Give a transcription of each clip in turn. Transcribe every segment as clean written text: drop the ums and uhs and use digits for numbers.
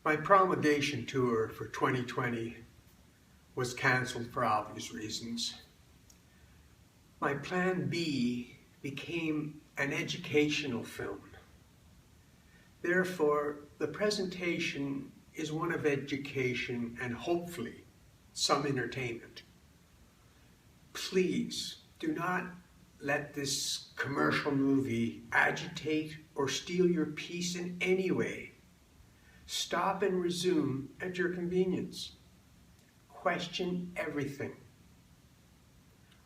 My promulgation tour for 2020 was cancelled for obvious reasons. My plan B became an educational film. Therefore, the presentation is one of education and hopefully some entertainment. Please do not let this commercial movie agitate or steal your peace in any way. Stop and resume at your convenience. Question everything.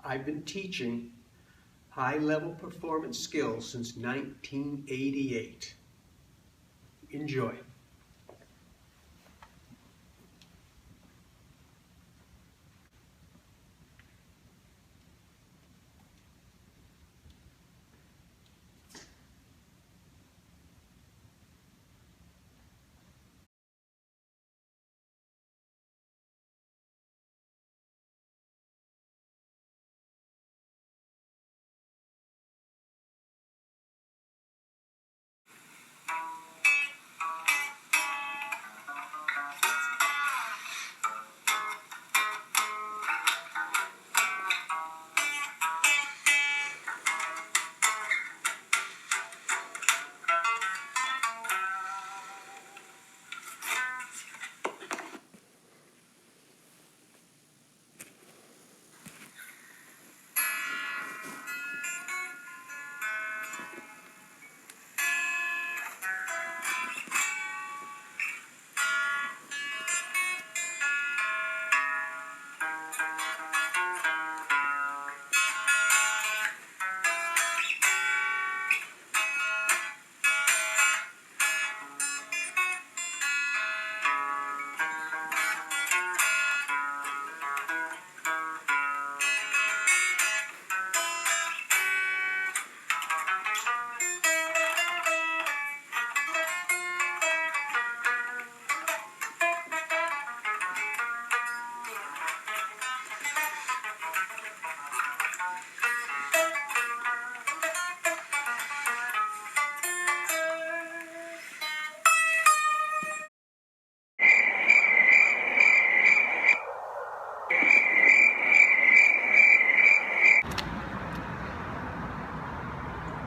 I've been teaching high-level performance skills since 1988. Enjoy.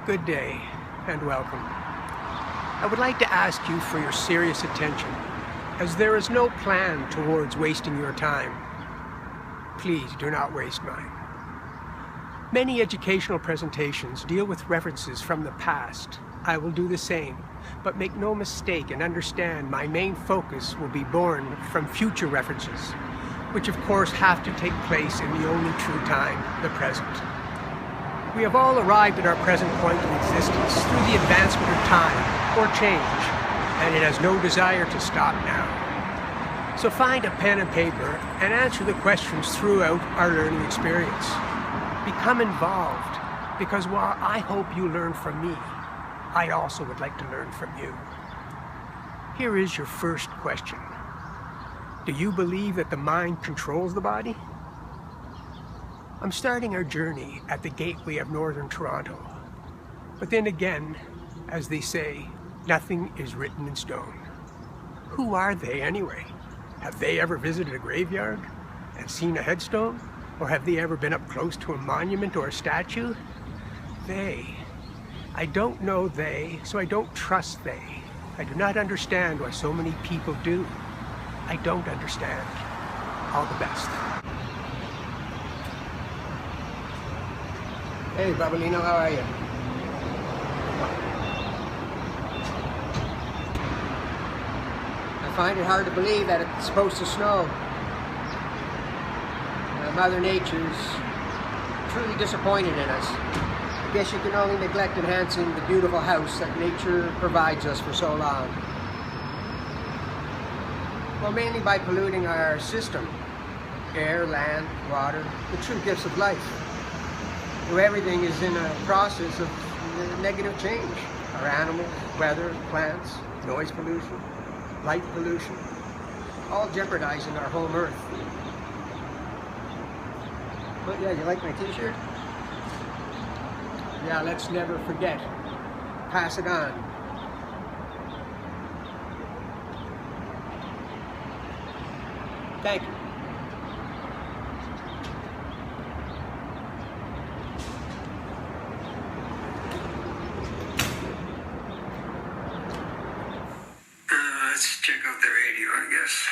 Good day and welcome. I would like to ask you for your serious attention, as there is no plan towards wasting your time. Please do not waste mine. Many educational presentations deal with references from the past. I will do the same, but make no mistake and understand my main focus will be born from future references, which of course have to take place in the only true time, the present. We have all arrived at our present point of existence through the advancement of time or change, and it has no desire to stop now. So find a pen and paper and answer the questions throughout our learning experience. Become involved, because while I hope you learn from me, I also would like to learn from you. Here is your first question. Do you believe that the mind controls the body? I'm starting our journey at the gateway of northern Toronto. But then again, as they say, nothing is written in stone. Who are they anyway? Have they ever visited a graveyard and seen a headstone? Or have they ever been up close to a monument or a statue? They. I don't know they, so I don't trust they. I do not understand why so many people do. I don't understand. All the best. Hey, Babalino, how are you? I find it hard to believe that it's supposed to snow. Mother Nature's truly disappointed in us. I guess you can only neglect enhancing the beautiful house that nature provides us for so long. Well, mainly by polluting our system. Air, land, water, the true gifts of life. So everything is in a process of negative change. Our animals, weather, plants, noise pollution, light pollution, all jeopardizing our home earth. But yeah, you like my t-shirt? Yeah, let's never forget. Pass it on. Thank you. Let's check out the radio, I guess.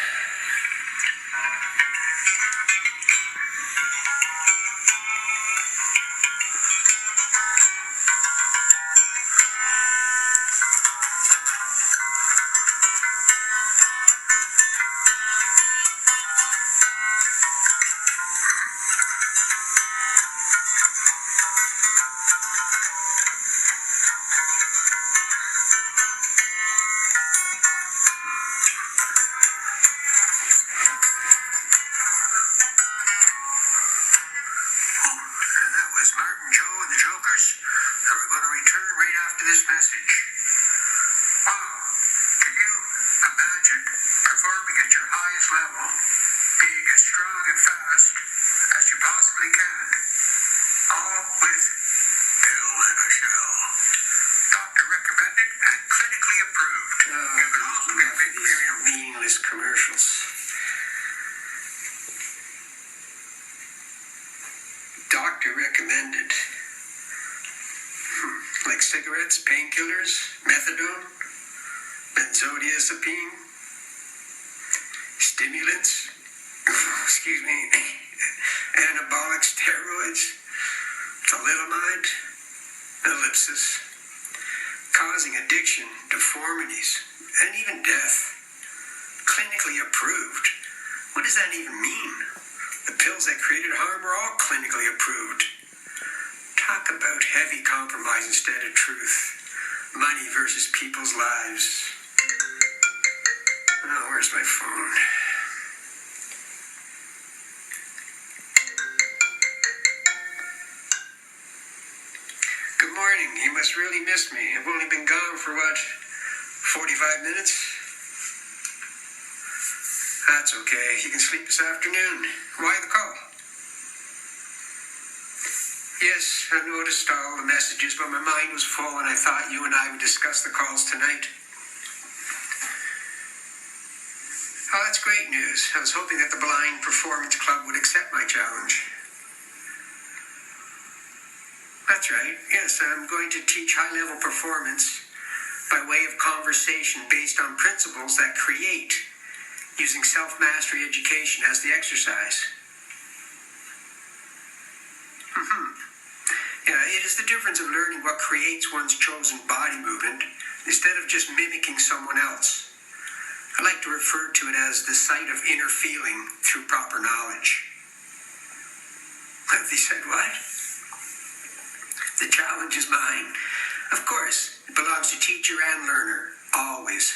This message. Wow. Can you imagine performing at your highest level, being as strong and fast as you possibly can, all with pill in a shell? Doctor recommended and clinically approved. These meaningless commercials. Doctor recommended. Like cigarettes, painkillers, methadone, benzodiazepine, stimulants, excuse me, anabolic steroids, thalidomide, ellipsis, causing addiction, deformities, and even death. Clinically approved. What does that even mean? The pills that created harm were all clinically approved. Talk about heavy compromise instead of truth. Money versus people's lives. Oh, where's my phone? Good morning. You must really miss me. I've only been gone for what, 45 minutes? That's okay. You can sleep this afternoon. Why the call? Yes, I noticed all the messages, but my mind was full and I thought you and I would discuss the calls tonight. Oh, that's great news. I was hoping that the Blind Performance Club would accept my challenge. That's right. Yes, I'm going to teach high-level performance by way of conversation based on principles that create, using self-mastery education as the exercise. Yeah, it is the difference of learning what creates one's chosen body movement instead of just mimicking someone else. I like to refer to it as the sight of inner feeling through proper knowledge. Have they said what? The challenge is mine. Of course, it belongs to teacher and learner, always.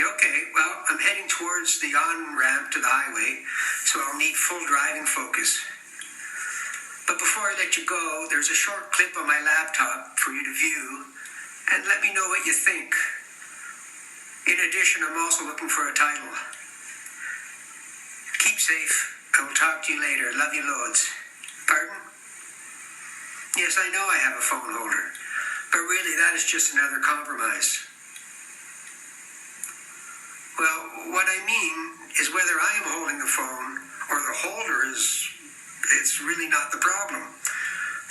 Okay, well, I'm heading towards the on-ramp to the highway, so I'll need full driving focus. But before I let you go, there's a short clip on my laptop for you to view, and let me know what you think. In addition, I'm also looking for a title. Keep safe. I will talk to you later. Love you loads. Pardon? Yes, I know I have a phone holder, but really that is just another compromise. Well, what I mean is whether I am holding the phone or the holder it's really not the problem.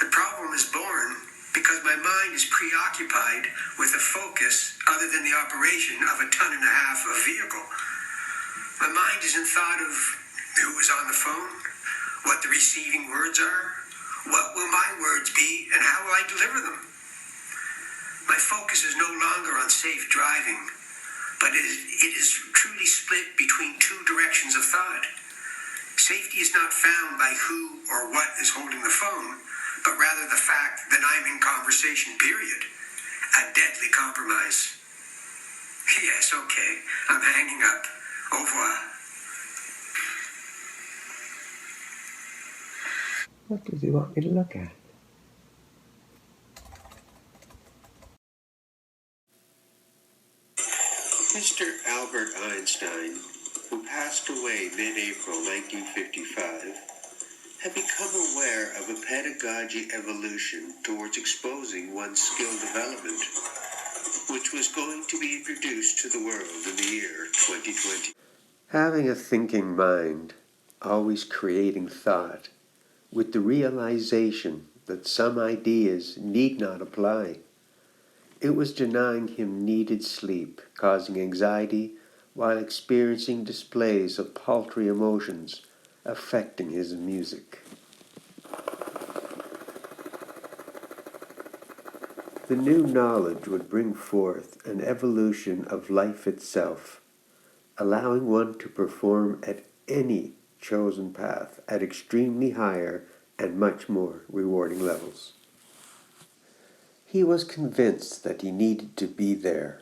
The problem is born because my mind is preoccupied with a focus other than the operation of 1.5 tons of vehicle. My mind isn't thought of who is on the phone, what the receiving words are, what will my words be, and how will I deliver them. My focus is no longer on safe driving, but it is truly split between two directions of thought. Safety is not found by who or what is holding the phone, but rather the fact that I'm in conversation, period. A deadly compromise. Yes, okay, I'm hanging up. Au revoir. What does he want me to look at? Mr. Albert Einstein, who passed away mid-April 1955, had become aware of a pedagogy evolution towards exposing one's skill development. which was going to be introduced to the world in the year 2020. Having a thinking mind, always creating thought, with the realization that some ideas need not apply. It was denying him needed sleep, causing anxiety while experiencing displays of paltry emotions affecting his music. The new knowledge would bring forth an evolution of life itself, allowing one to perform at any chosen path at extremely higher and much more rewarding levels. He was convinced that he needed to be there,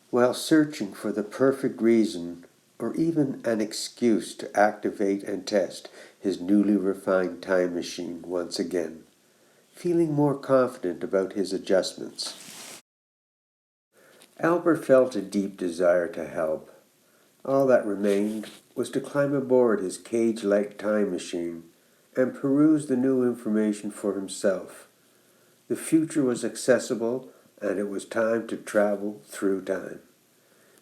while searching for the perfect reason or even an excuse to activate and test his newly refined time machine once again, feeling more confident about his adjustments. Albert felt a deep desire to help. All that remained was to climb aboard his cage-like time machine and peruse the new information for himself. The future was accessible, and it was time to travel through time.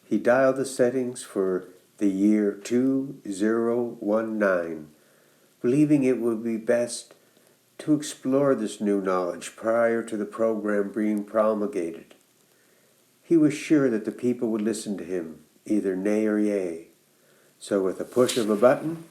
He dialed the settings for the year 2019, believing it would be best to explore this new knowledge prior to the program being promulgated. He was sure that the people would listen to him, either nay or yea. So with a push of a button,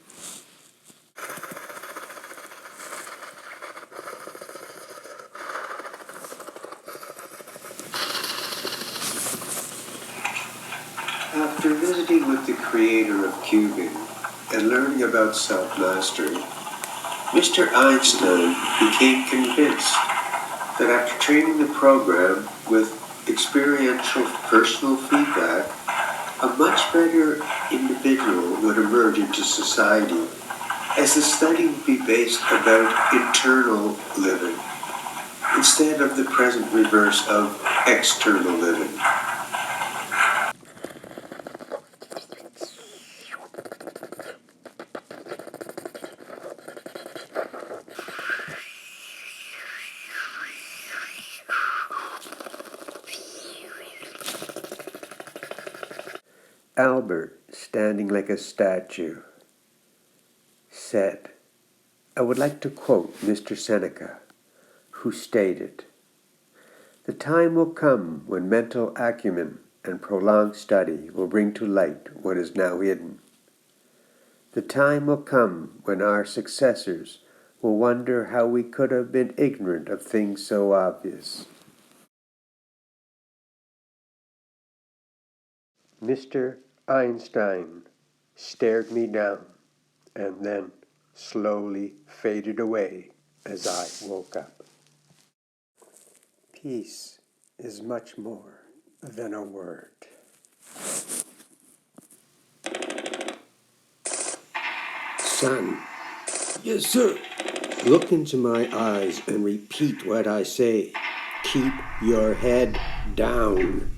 after visiting with the creator of cubing and learning about self-mastery, Mr. Einstein became convinced that after training the program with experiential personal feedback, a much better individual would emerge into society, as the study would be based about internal living, instead of the present reverse of external living. Albert, standing like a statue, said, I would like to quote Mr. Seneca, who stated, "The time will come when mental acumen and prolonged study will bring to light what is now hidden. The time will come when our successors will wonder how we could have been ignorant of things so obvious." Mr. Einstein stared me down and then slowly faded away as I woke up. Peace is much more than a word. Son. Yes, sir. Look into my eyes and repeat what I say. Keep your head down.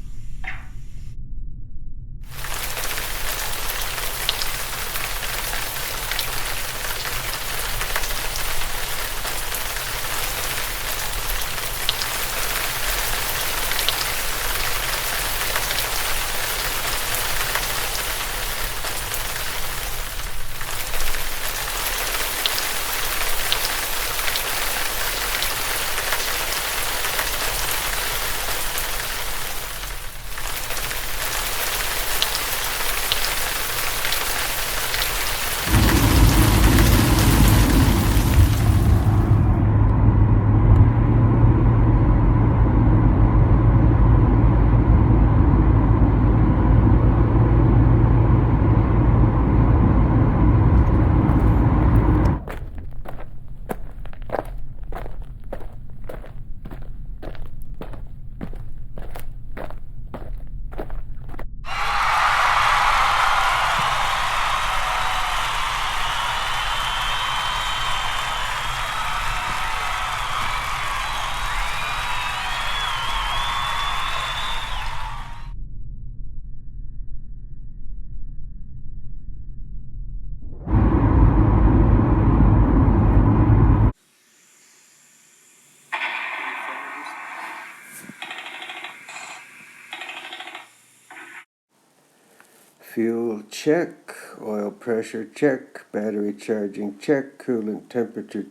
Fuel check, oil pressure check, battery charging check, coolant temperature.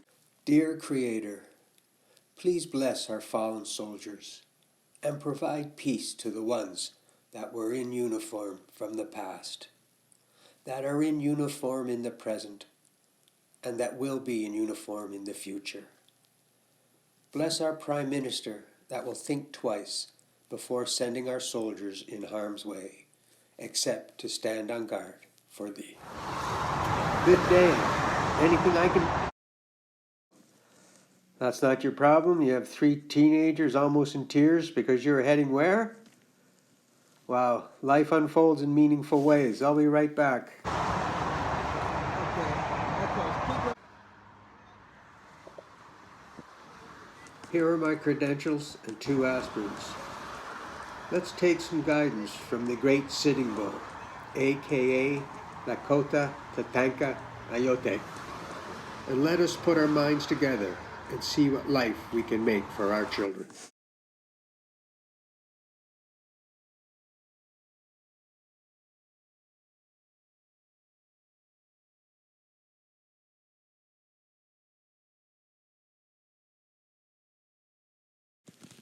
Dear Creator, please bless our fallen soldiers and provide peace to the ones that were in uniform from the past, that are in uniform in the present, and that will be in uniform in the future. Bless our Prime Minister that will think twice before sending our soldiers in harm's way, except to stand on guard for thee. Good day. Anything I can... That's not your problem? You have 3 teenagers almost in tears because you're heading where? Wow, life unfolds in meaningful ways. I'll be right back. Here are my credentials and 2 aspirins. Let's take some guidance from the great Sitting Bull, aka Lakota Tatanka Ayote, and let us put our minds together and see what life we can make for our children.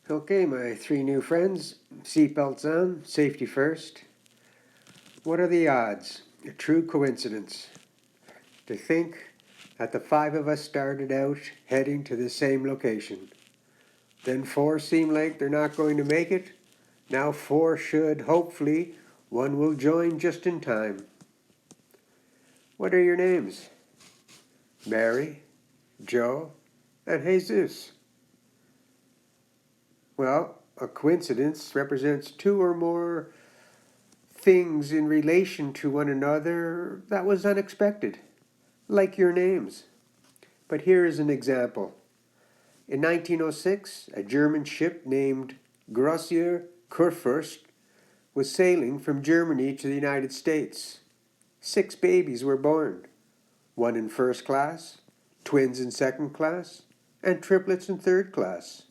Okay, my 3 new friends, seatbelts on, safety first. What are the odds? A true coincidence. To think that the 5 of us started out heading to the same location. Then 4 seem like they're not going to make it. Now 4 should, hopefully, 1 will join just in time. What are your names? Mary, Joe, and Jesus. Well, a coincidence represents 2 or more things in relation to one another that was unexpected, like your names. But here is an example. In 1906, a German ship named Grossier Kurfürst was sailing from Germany to the United States. 6 babies were born, 1 in first class, twins in second class, and triplets in third class.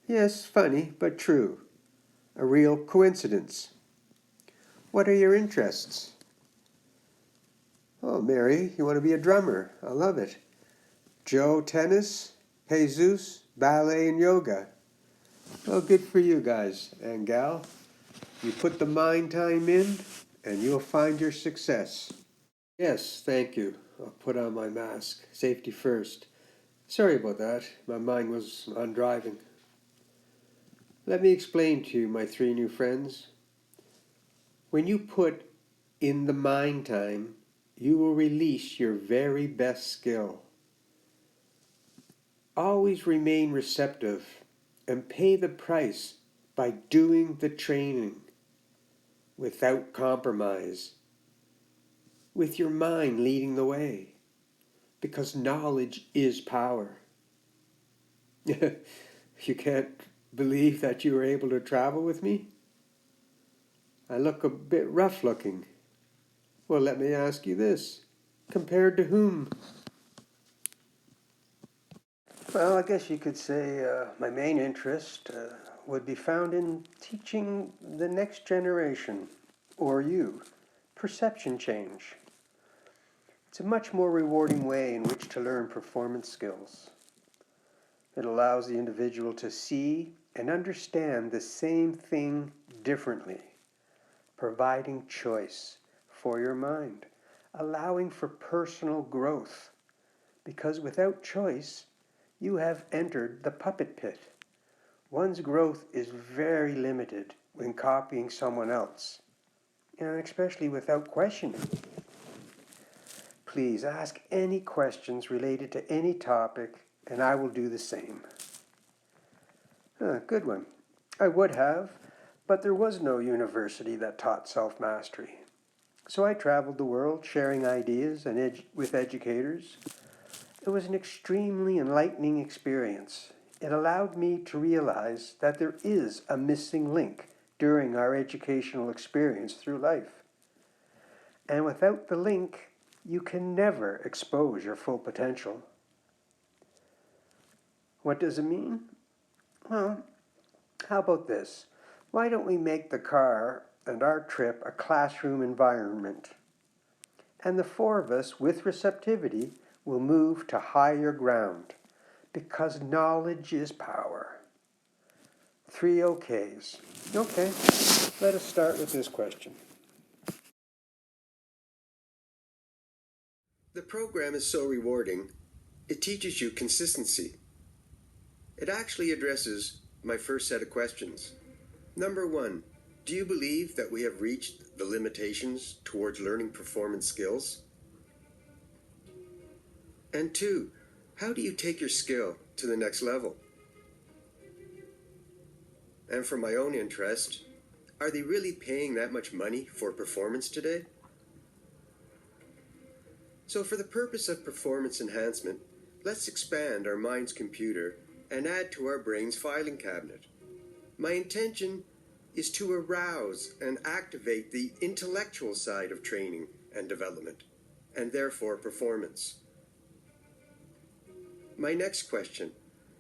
Yes, funny, but true. A real coincidence. What are your interests? Oh, Mary, you want to be a drummer. I love it. Joe, tennis. Jesus, ballet and yoga. Well, good for you guys and gal. You put the mind time in, and you'll find your success. Yes, thank you. I'll put on my mask. Safety first. Sorry about that. My mind was on driving. Let me explain to you, my 3 new friends. When you put in the mind time, you will release your very best skill. Always remain receptive and pay the price by doing the training without compromise, with your mind leading the way, because knowledge is power. You can't believe that you were able to travel with me? I look a bit rough looking. Well, let me ask you this. Compared to whom? Well, I guess you could say my main interest would be found in teaching the next generation, or you, perception change. It's a much more rewarding way in which to learn performance skills. It allows the individual to see and understand the same thing differently, providing choice for your mind, allowing for personal growth, because without choice, you have entered the puppet pit. One's growth is very limited when copying someone else, and especially without questioning. Please ask any questions related to any topic, and I will do the same. Good one. I would have, but there was no university that taught self-mastery. So I traveled the world sharing ideas and with educators. It was an extremely enlightening experience. It allowed me to realize that there is a missing link during our educational experience through life. And without the link, you can never expose your full potential. What does it mean? Well, how about this? Why don't we make the car and our trip a classroom environment. And the four of us, with receptivity, will move to higher ground, because knowledge is power. 3 OKs. Okay, let us start with this question. The program is so rewarding, it teaches you consistency. It actually addresses my first set of questions. Number 1, do you believe that we have reached the limitations towards learning performance skills? And 2, how do you take your skill to the next level? And for my own interest, are they really paying that much money for performance today? So for the purpose of performance enhancement, let's expand our mind's computer and add to our brain's filing cabinet. My intention is to arouse and activate the intellectual side of training and development, and therefore performance. My next question,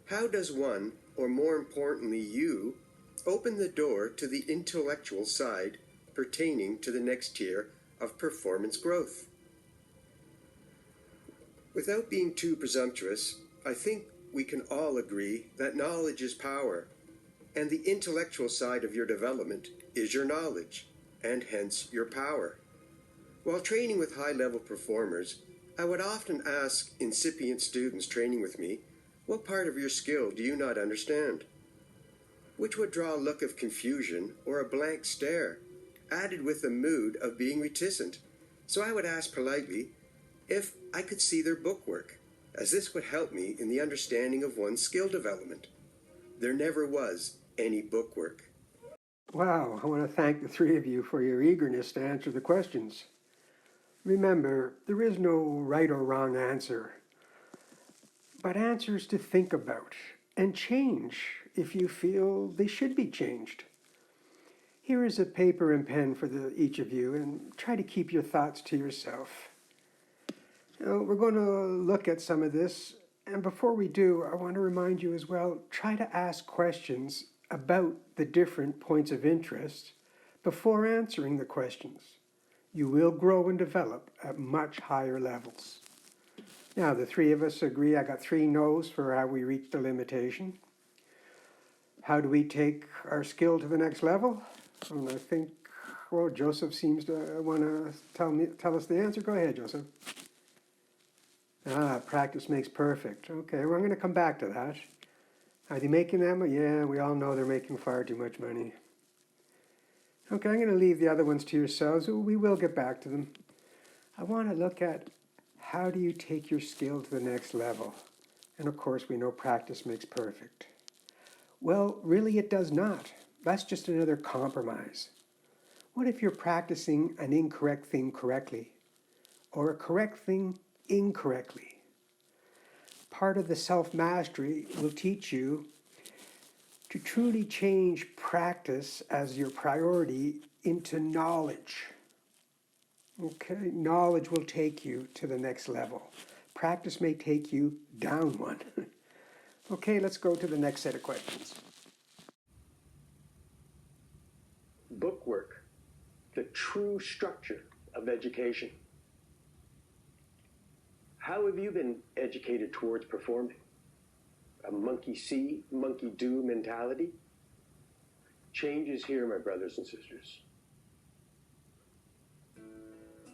how does one, or more importantly you, open the door to the intellectual side pertaining to the next tier of performance growth? Without being too presumptuous, I think we can all agree that knowledge is power, and the intellectual side of your development is your knowledge, and hence your power. While training with high-level performers, I would often ask incipient students training with me, what part of your skill do you not understand? Which would draw a look of confusion or a blank stare, added with the mood of being reticent. So I would ask politely if I could see their bookwork, as this would help me in the understanding of one's skill development. There never was any bookwork. Wow, I want to thank the 3 of you for your eagerness to answer the questions. Remember, there is no right or wrong answer, but answers to think about and change if you feel they should be changed. Here is a paper and pen for each of you, and try to keep your thoughts to yourself. Now, we're going to look at some of this, and before we do, I want to remind you as well, try to ask questions about the different points of interest before answering the questions. You will grow and develop at much higher levels. Now, the 3 of us agree, I got 3 no's for how we reach the limitation. How do we take our skill to the next level? And I think, well, Joseph seems to want to tell us the answer. Go ahead, Joseph. Practice makes perfect. Okay, well, I'm going to come back to that. Are they making that money? Yeah, we all know they're making far too much money. Okay, I'm going to leave the other ones to yourselves. We will get back to them. I want to look at how do you take your skill to the next level? And of course, we know practice makes perfect. Well, really it does not. That's just another compromise. What if you're practicing an incorrect thing correctly? Or a correct thing incorrectly? Part of the self-mastery will teach you to truly change practice as your priority into knowledge. Okay, knowledge will take you to the next level. Practice may take you down one. Okay, let's go to the next set of questions. Bookwork, the true structure of education. How have you been educated towards performing? A monkey see, monkey do mentality? Change is here, my brothers and sisters.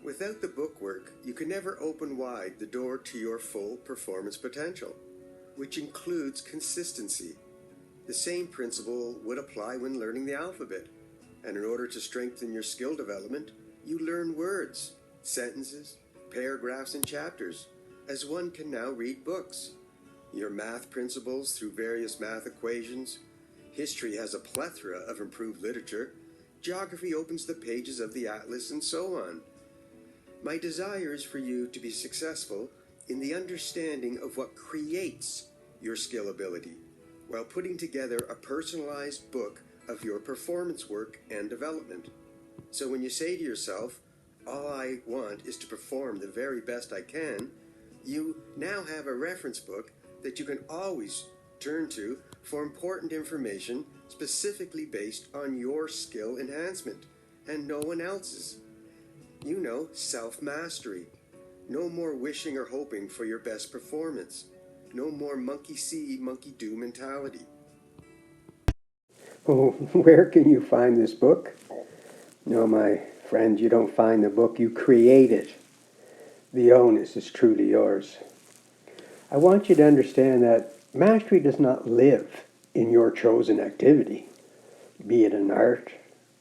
Without the bookwork, you can never open wide the door to your full performance potential, which includes consistency. The same principle would apply when learning the alphabet. And in order to strengthen your skill development, you learn words, sentences, paragraphs, and chapters, as one can now read books. Your math principles through various math equations. History has a plethora of improved literature. Geography opens the pages of the atlas, and so on. My desire is for you to be successful in the understanding of what creates your skill ability, while putting together a personalized book of your performance work and development. So when you say to yourself, all I want is to perform the very best I can, you now have a reference book that you can always turn to for important information specifically based on your skill enhancement, and no one else's. You know, self-mastery. No more wishing or hoping for your best performance. No more monkey see, monkey do mentality. Oh, where can you find this book? No, my friend, you don't find the book, you create it. The onus is truly yours. I want you to understand that mastery does not live in your chosen activity, be it an art,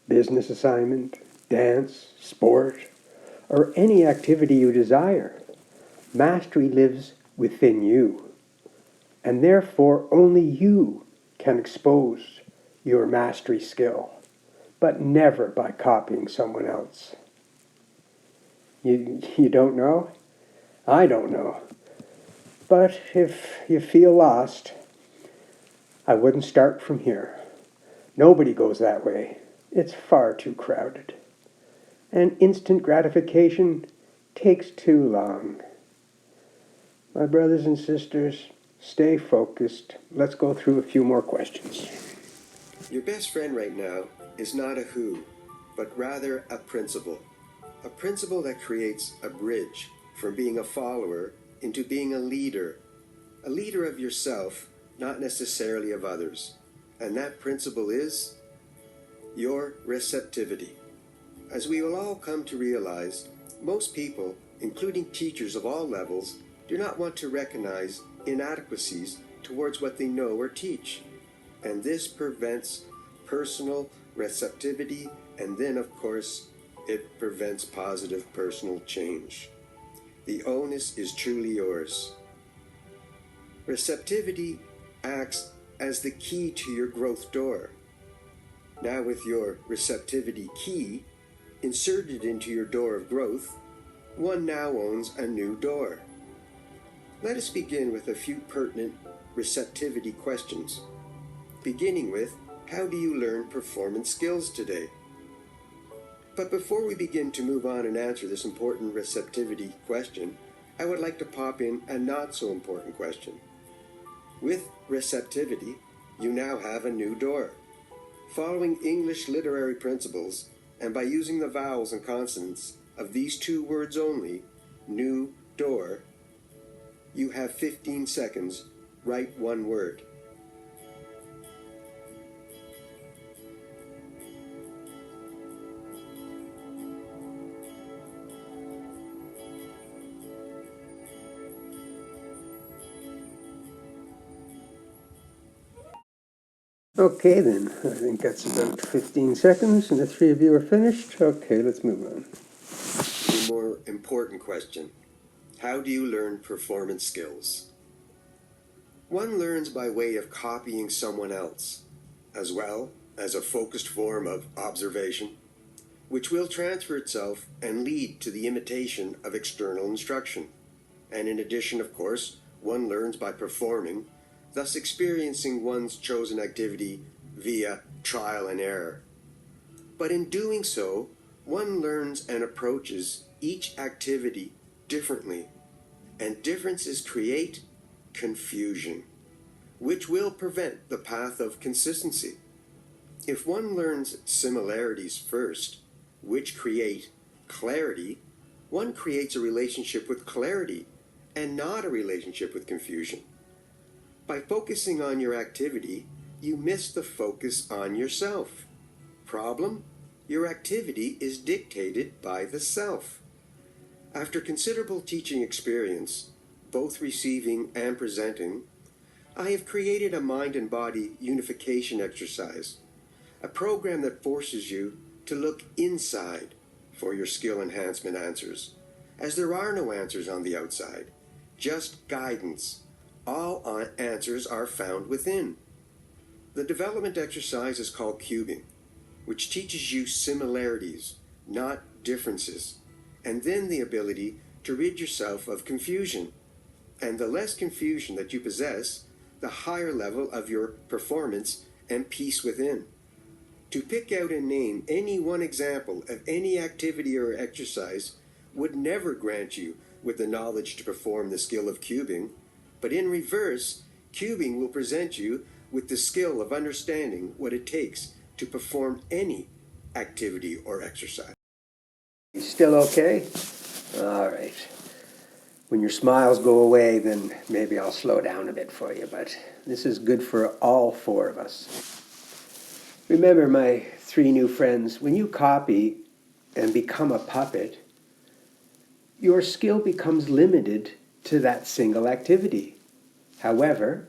business assignment, dance, sport, or any activity you desire. Mastery lives within you, and therefore only you can expose your mastery skill, but never by copying someone else. You don't know? I don't know. But if you feel lost, I wouldn't start from here. Nobody goes that way. It's far too crowded. And instant gratification takes too long. My brothers and sisters, stay focused. Let's go through a few more questions. Your best friend right now is not a who, but rather a principle. A principle that creates a bridge from being a follower into being a leader of yourself, not necessarily of others. And that principle is your receptivity. As we will all come to realize, most people, including teachers of all levels, do not want to recognize inadequacies towards what they know or teach. And this prevents personal receptivity, and then, of course, it prevents positive personal change. The onus is truly yours. Receptivity acts as the key to your growth door. Now, with your receptivity key inserted into your door of growth, one now owns a new door. Let us begin with a few pertinent receptivity questions, beginning with, how do you learn performance skills today? But before we begin to move on and answer this important receptivity question, I would like to pop in a not so important question. With receptivity, you now have a new door. Following English literary principles, and by using the vowels and consonants of these two words only, new door, you have 15 seconds. Write one word. Okay then, I think that's about 15 seconds and the three of you are finished. Okay, let's move on. A more important question. How do you learn performance skills? One learns by way of copying someone else, as well as a focused form of observation, which will transfer itself and lead to the imitation of external instruction. And in addition, of course, one learns by performing, thus experiencing one's chosen activity via trial and error. But in doing so, one learns and approaches each activity differently, and differences create confusion, which will prevent the path of consistency. If one learns similarities first, which create clarity, one creates a relationship with clarity and not a relationship with confusion. By focusing on your activity, you miss the focus on yourself. Problem? Your activity is dictated by the self. After considerable teaching experience, both receiving and presenting, I have created a mind and body unification exercise, a program that forces you to look inside for your skill enhancement answers, as there are no answers on the outside, just guidance. All answers are found within. The development exercise is called cubing, which teaches you similarities, not differences, and then the ability to rid yourself of confusion. And the less confusion that you possess, the higher level of your performance and peace within. To pick out and name any one example of any activity or exercise would never grant you with the knowledge to perform the skill of cubing, but in reverse, cubing will present you with the skill of understanding what it takes to perform any activity or exercise. You still okay? All right. When your smiles go away, then maybe I'll slow down a bit for you, but this is good for all four of us. Remember, my three new friends, when you copy and become a puppet, your skill becomes limited to that single activity. However,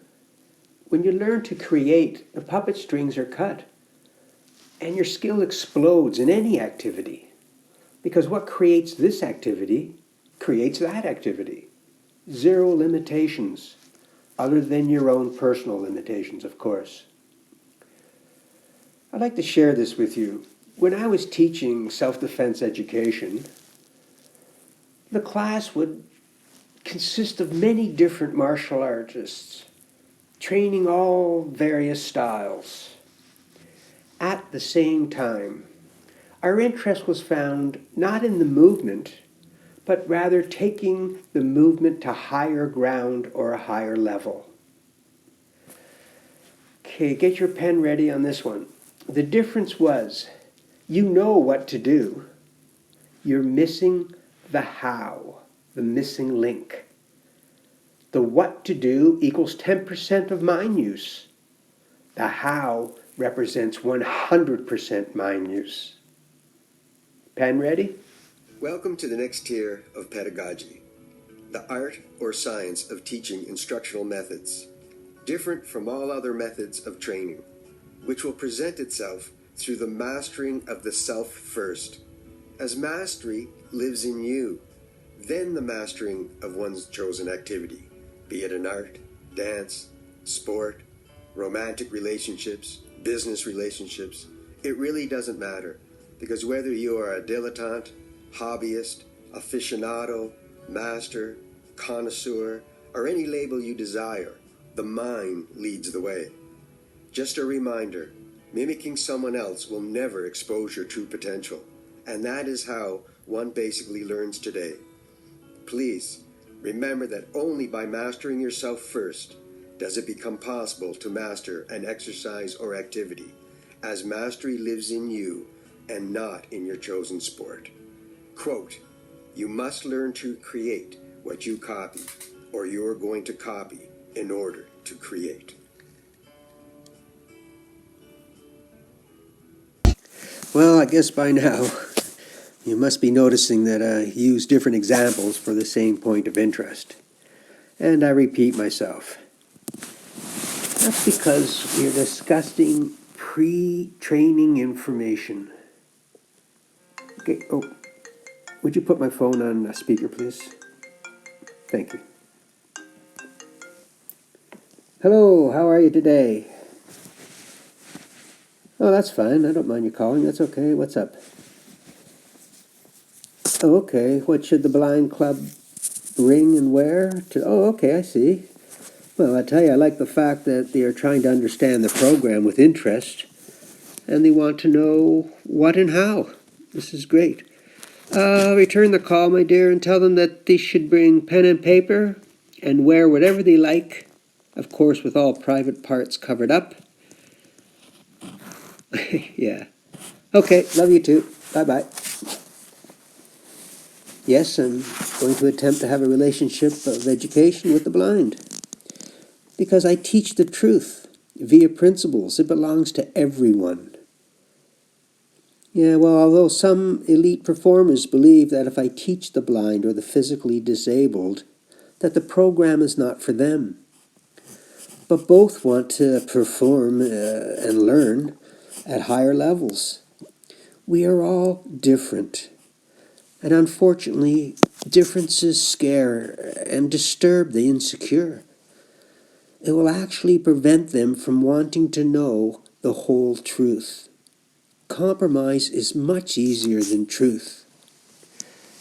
when you learn to create, the puppet strings are cut, and your skill explodes in any activity. Because what creates this activity creates that activity. Zero limitations, other than your own personal limitations, of course. I'd like to share this with you. When I was teaching self-defense education, the class would consist of many different martial artists, training all various styles. At the same time, our interest was found not in the movement, but rather taking the movement to higher ground or a higher level. Okay, get your pen ready on this one. The difference was, you know what to do. You're missing the how, the missing link. The what to do equals 10% of mind use. The how represents 100% mind use. Pen ready? Welcome to the next tier of pedagogy, the art or science of teaching instructional methods, different from all other methods of training, which will present itself through the mastering of the self first. As mastery lives in you, then the mastering of one's chosen activity, be it an art, dance, sport, romantic relationships, business relationships, it really doesn't matter, because whether you are a dilettante, hobbyist, aficionado, master, connoisseur, or any label you desire, the mind leads the way. Just a reminder, mimicking someone else will never expose your true potential, and that is how one basically learns today. Please, remember that only by mastering yourself first does it become possible to master an exercise or activity, as mastery lives in you and not in your chosen sport. Quote, you must learn to create what you copy, or you're going to copy in order to create. Well, I guess by now you must be noticing that I use different examples for the same point of interest. And I repeat myself. That's because we're discussing pre-training information. Okay, would you put my phone on speaker, please? Thank you. Hello, how are you today? Oh, that's fine. I don't mind you calling. That's okay. What's up? Oh, okay. What should the Blind Club ring and wear? Okay, I see. Well, I tell you, I like the fact that they are trying to understand the program with interest, and they want to know what and how. This is great. Return the call, my dear, and tell them that they should bring pen and paper and wear whatever they like, of course with all private parts covered up. Yeah. Okay, love you too. Bye-bye. Yes, I'm going to attempt to have a relationship of education with the blind. Because I teach the truth via principles. It belongs to everyone. Yeah, well, although some elite performers believe that if I teach the blind or the physically disabled, that the program is not for them. But both want to perform and learn at higher levels. We are all different. And unfortunately, differences scare and disturb the insecure. It will actually prevent them from wanting to know the whole truth. Compromise is much easier than truth.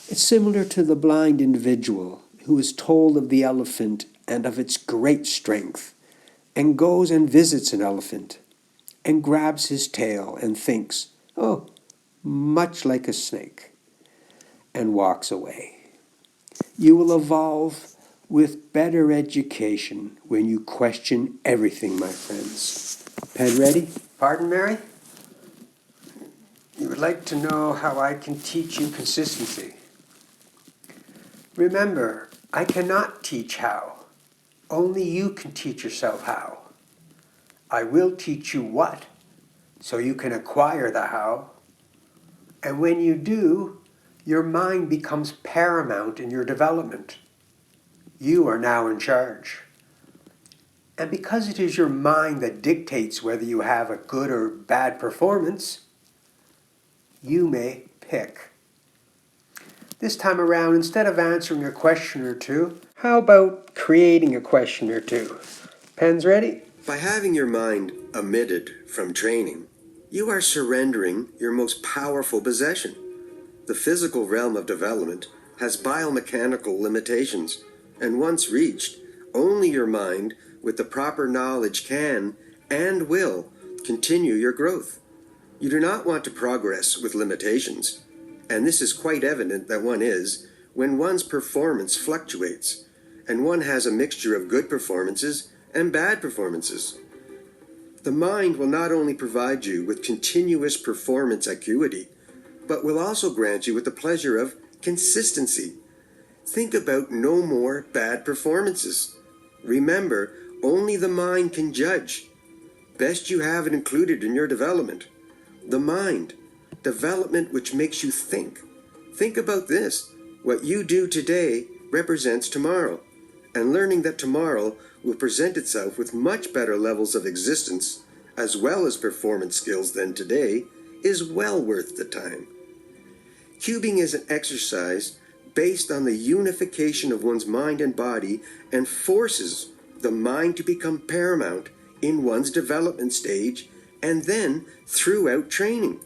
It's similar to the blind individual who is told of the elephant and of its great strength, and goes and visits an elephant, and grabs his tail and thinks, oh, much like a snake, and walks away. You will evolve with better education when you question everything, my friends. Pen ready? Pardon, Mary? You would like to know how I can teach you consistency. Remember, I cannot teach how. Only you can teach yourself how. I will teach you what, so you can acquire the how. And when you do, your mind becomes paramount in your development. You are now in charge. And because it is your mind that dictates whether you have a good or bad performance, you may pick. This time around, instead of answering a question or two, how about creating a question or two? Pens ready? By having your mind omitted from training, you are surrendering your most powerful possession. The physical realm of development has biomechanical limitations, and once reached, only your mind with the proper knowledge can and will continue your growth. You do not want to progress with limitations, and this is quite evident that one is when one's performance fluctuates, and one has a mixture of good performances and bad performances. The mind will not only provide you with continuous performance acuity, but will also grant you with the pleasure of consistency. Think about no more bad performances. Remember, only the mind can judge. Best you have it included in your development. The mind, development which makes you think. Think about this. What you do today represents tomorrow, and learning that tomorrow will present itself with much better levels of existence as well as performance skills than today is well worth the time. Cubing is an exercise based on the unification of one's mind and body and forces the mind to become paramount in one's development stage and then throughout training.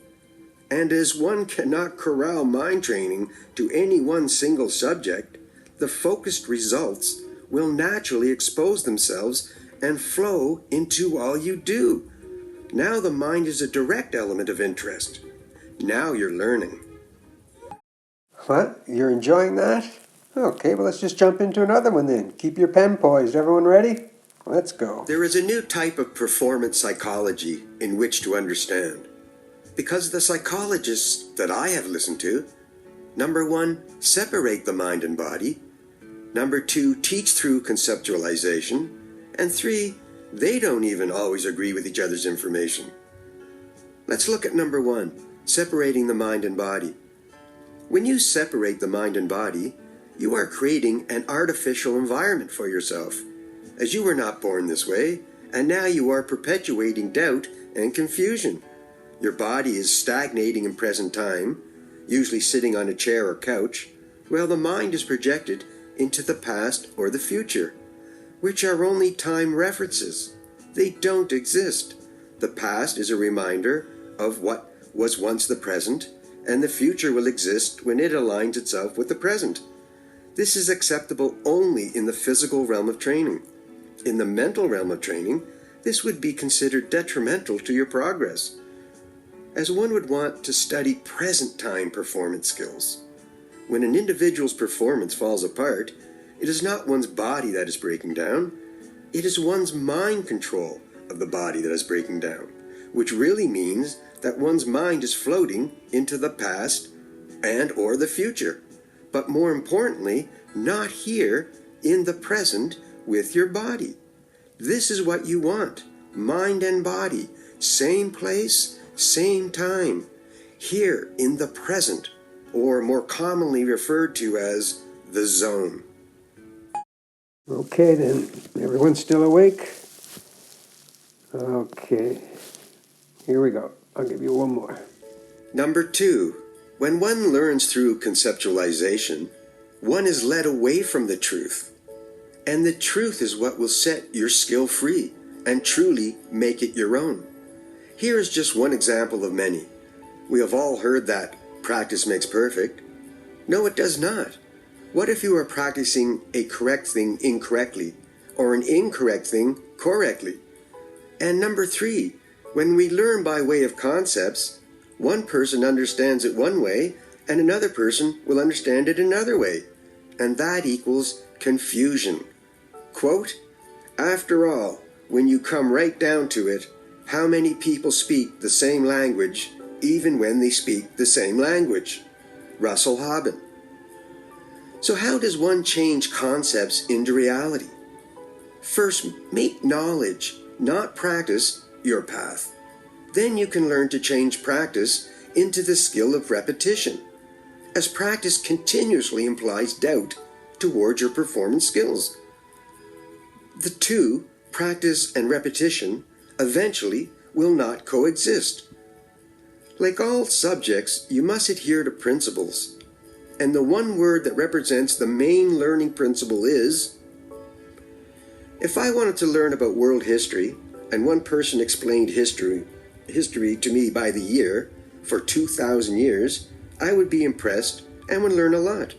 And as one cannot corral mind training to any one single subject, the focused results will naturally expose themselves and flow into all you do. Now the mind is a direct element of interest. Now you're learning. What? You're enjoying that? Okay, well let's just jump into another one then. Keep your pen poised. Everyone ready? Let's go. There is a new type of performance psychology in which to understand. Because the psychologists that I have listened to, number 1, separate the mind and body. Number 2, teach through conceptualization. And 3, they don't even always agree with each other's information. Let's look at number 1, separating the mind and body. When you separate the mind and body, you are creating an artificial environment for yourself, as you were not born this way, and now you are perpetuating doubt and confusion. Your body is stagnating in present time, usually sitting on a chair or couch, while the mind is projected into the past or the future, which are only time references. They don't exist. The past is a reminder of what was once the present, and the future will exist when it aligns itself with the present. This is acceptable only in the physical realm of training. In the mental realm of training, this would be considered detrimental to your progress, as one would want to study present time performance skills. When an individual's performance falls apart, it is not one's body that is breaking down, it is one's mind control of the body that is breaking down, which really means that one's mind is floating into the past and or the future, but more importantly, not here in the present with your body. This is what you want, mind and body, same place, same time, here in the present, or more commonly referred to as the zone. Okay then, everyone still awake? Okay, here we go. I'll give you one more. Number 2, when one learns through conceptualization, one is led away from the truth. And the truth is what will set your skill free and truly make it your own. Here is just one example of many. We have all heard that practice makes perfect. No, it does not. What if you are practicing a correct thing incorrectly or an incorrect thing correctly? And number 3, when we learn by way of concepts, one person understands it one way and another person will understand it another way. And that equals confusion. Quote, after all, when you come right down to it, how many people speak the same language even when they speak the same language. Russell Hobbin. So how does one change concepts into reality? First, make knowledge, not practice, your path. Then you can learn to change practice into the skill of repetition, as practice continuously implies doubt towards your performance skills. The two, practice and repetition, eventually will not coexist. Like all subjects, you must adhere to principles, and the one word that represents the main learning principle is. If I wanted to learn about world history, and one person explained history to me by the year for 2,000 years, I would be impressed and would learn a lot.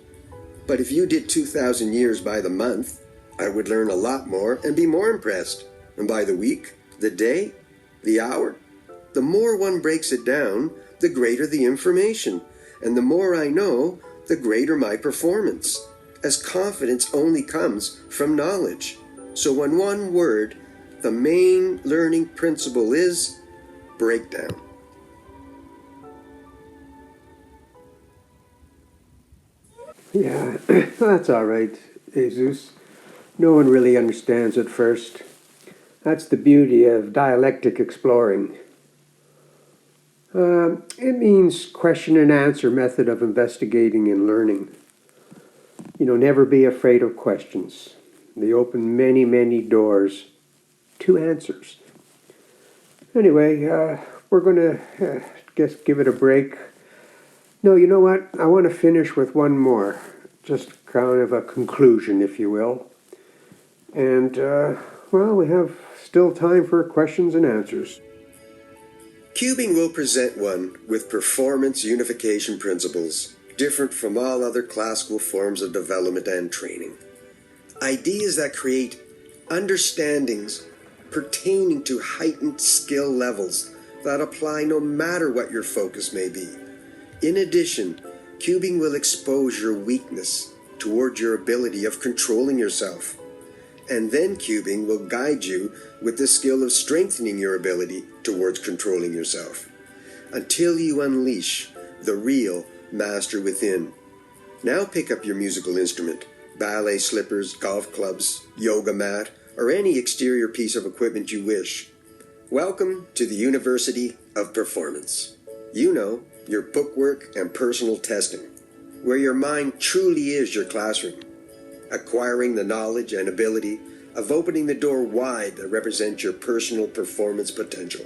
But if you did 2,000 years by the month, I would learn a lot more and be more impressed. And by the week, the day, the hour, the more one breaks it down, the greater the information. And the more I know, the greater my performance, as confidence only comes from knowledge. So in one word, the main learning principle is breakdown. Yeah, that's all right, Jesus. No one really understands at first. That's the beauty of dialectic exploring. It means question and answer method of investigating and learning. Never be afraid of questions. They open many, many doors to answers. Anyway, we're going to give it a break. No, you know what? I want to finish with one more. Just kind of a conclusion, if you will. And, we have still time for questions and answers. Cubing will present one with performance unification principles, different from all other classical forms of development and training. Ideas that create understandings pertaining to heightened skill levels that apply no matter what your focus may be. In addition, cubing will expose your weakness toward your ability of controlling yourself. And then cubing will guide you with the skill of strengthening your ability towards controlling yourself, until you unleash the real master within. Now pick up your musical instrument, ballet slippers, golf clubs, yoga mat, or any exterior piece of equipment you wish. Welcome to the University of Performance. Your bookwork and personal testing, where your mind truly is your classroom, acquiring the knowledge and ability of opening the door wide that represents your personal performance potential.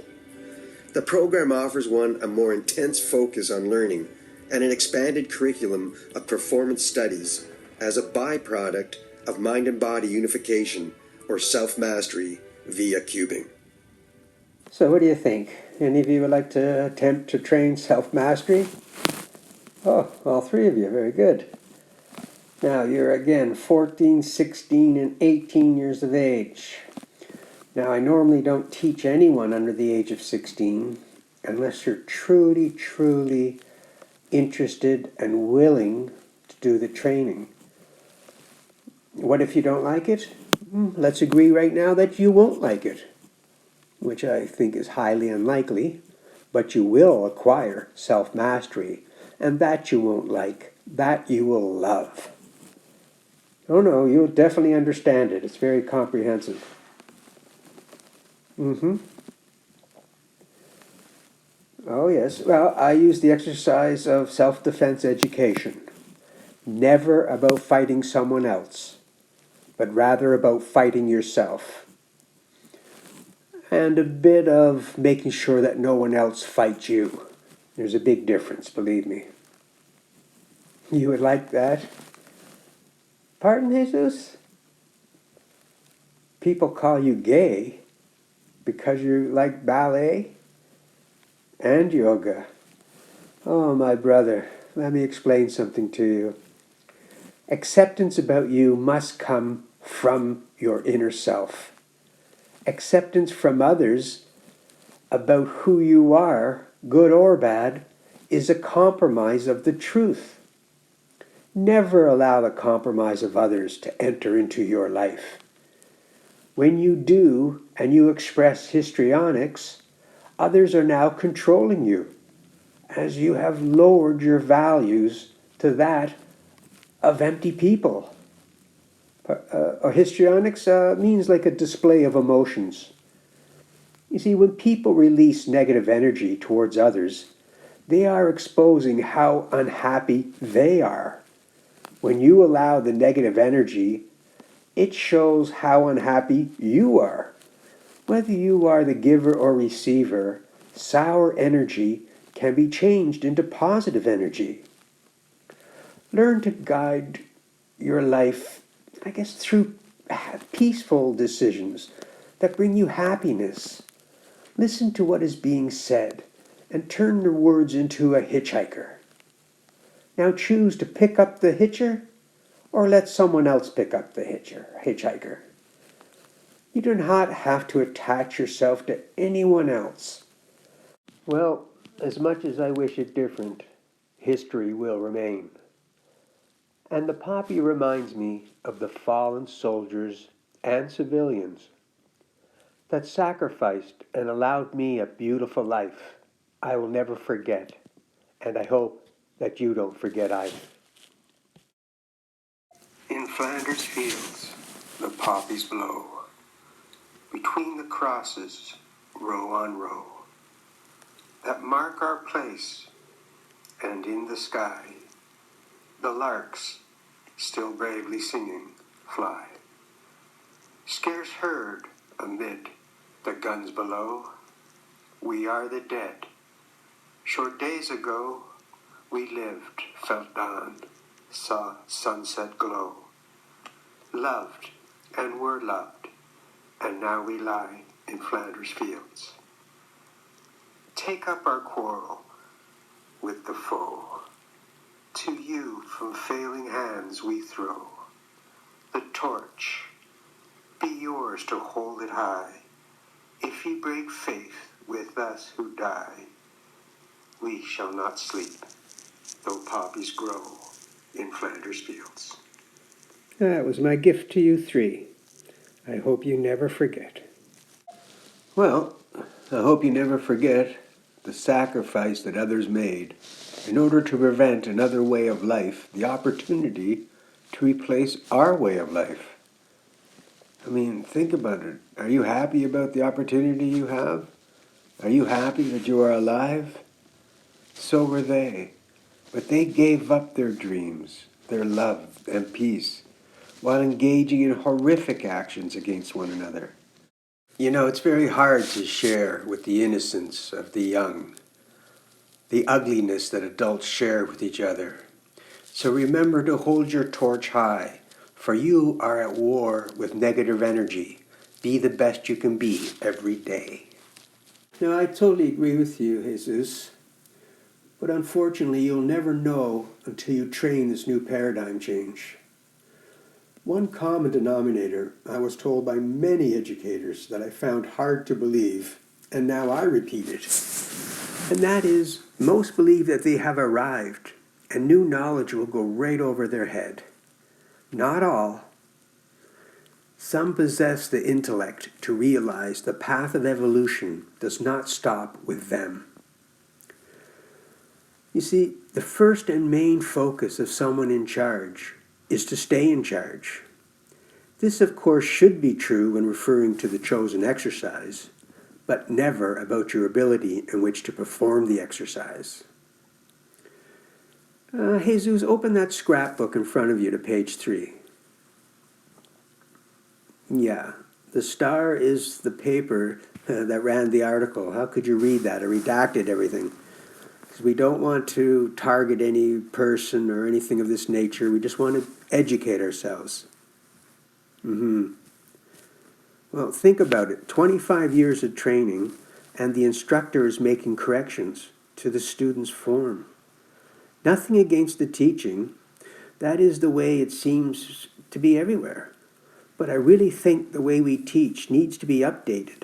The program offers one a more intense focus on learning and an expanded curriculum of performance studies as a byproduct of mind and body unification or self-mastery via cubing. So what do you think? Any of you would like to attempt to train self-mastery? Oh, all three of you. Very good. Now, you're again 14, 16, and 18 years of age. Now, I normally don't teach anyone under the age of 16 unless you're truly, truly interested and willing to do the training. What if you don't like it? Let's agree right now that you won't like it, which I think is highly unlikely, but you will acquire self-mastery, and that you won't like, that you will love. Oh no, you'll definitely understand it. It's very comprehensive. Oh yes, well, I use the exercise of self-defense education. Never about fighting someone else, but rather about fighting yourself. And a bit of making sure that no one else fights you. There's a big difference, believe me. You would like that? Pardon, Jesus? People call you gay because you like ballet and yoga. Oh, my brother, let me explain something to you. Acceptance about you must come from your inner self. Acceptance from others about who you are, good or bad, is a compromise of the truth. Never allow the compromise of others to enter into your life. When you do, and you express histrionics, others are now controlling you. as you have lowered your values to that of empty people. Or histrionics means like a display of emotions. You see, when people release negative energy towards others, they are exposing how unhappy they are. When you allow the negative energy, it shows how unhappy you are. Whether you are the giver or receiver, sour energy can be changed into positive energy. Learn to guide your life, I guess, through peaceful decisions that bring you happiness. Listen to what is being said and turn the words into a hitchhiker. Now choose to pick up the hitcher or let someone else pick up the hitchhiker. You do not have to attach yourself to anyone else. Well, as much as I wish it different, history will remain. And the poppy reminds me of the fallen soldiers and civilians that sacrificed and allowed me a beautiful life I will never forget, and I hope that you don't forget either. In Flanders fields, the poppies blow. Between the crosses, row on row, that mark our place, and in the sky, the larks, still bravely singing, fly. Scarce heard amid the guns below, we are the dead. Short days ago, we lived, felt dawn, saw sunset glow, loved and were loved, and now we lie in Flanders fields. Take up our quarrel with the foe. To you from failing hands we throw the torch. Be yours to hold it high. If you break faith with us who die, we shall not sleep, though poppies grow in Flanders fields. That was my gift to you three. I hope you never forget. Well, I hope you never forget the sacrifice that others made in order to prevent another way of life, the opportunity to replace our way of life. I mean, think about it. Are you happy about the opportunity you have? Are you happy that you are alive? So were they. But they gave up their dreams, their love and peace, while engaging in horrific actions against one another. You know, it's very hard to share with the innocence of the young, the ugliness that adults share with each other. So remember to hold your torch high, for you are at war with negative energy. Be the best you can be every day. Now, I totally agree with you, Jesus, but unfortunately, you'll never know until you train this new paradigm change. One common denominator I was told by many educators that I found hard to believe, and now I repeat it, and that is, most believe that they have arrived and new knowledge will go right over their head. Not all. Some possess the intellect to realize the path of evolution does not stop with them. You see, the first and main focus of someone in charge is to stay in charge. This, of course, should be true when referring to the chosen exercise, but never about your ability in which to perform the exercise. Jesus, open that scrapbook in front of you to page 3. Yeah, the star is the paper that ran the article. How could you read that? I redacted everything. Because we don't want to target any person or anything of this nature. We just want to educate ourselves. Well, think about it. 25 years of training, and the instructor is making corrections to the student's form. Nothing against the teaching. That is the way it seems to be everywhere. But I really think the way we teach needs to be updated.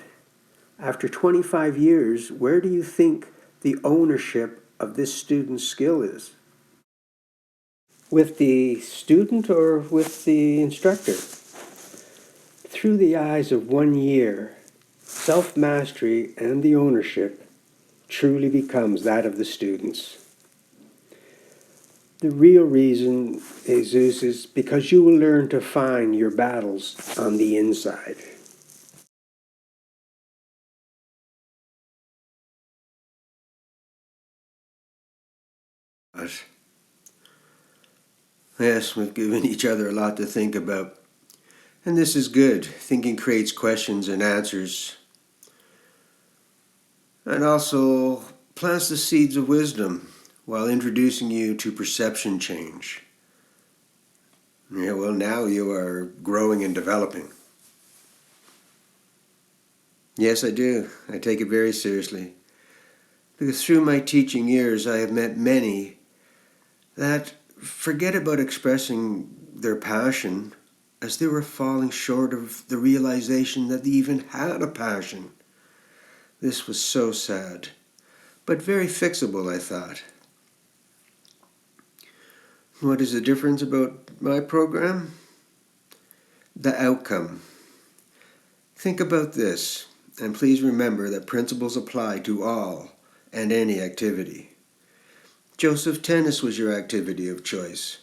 After 25 years, where do you think the ownership of this student's skill is? With the student or with the instructor? Through the eyes of 1 year, self-mastery and the ownership truly becomes that of the students. The real reason, Jesus, is because you will learn to find your battles on the inside. Yes, we've given each other a lot to think about. And this is good. Thinking creates questions and answers. And also plants the seeds of wisdom while introducing you to perception change. Yeah, well, now you are growing and developing. Yes, I do. I take it very seriously. Because through my teaching years, I have met many that forget about expressing their passion as they were falling short of the realization that they even had a passion. This was so sad, but very fixable, I thought. What is the difference about my program? The outcome. Think about this, and please remember that principles apply to all and any activity. Joseph, tennis was your activity of choice.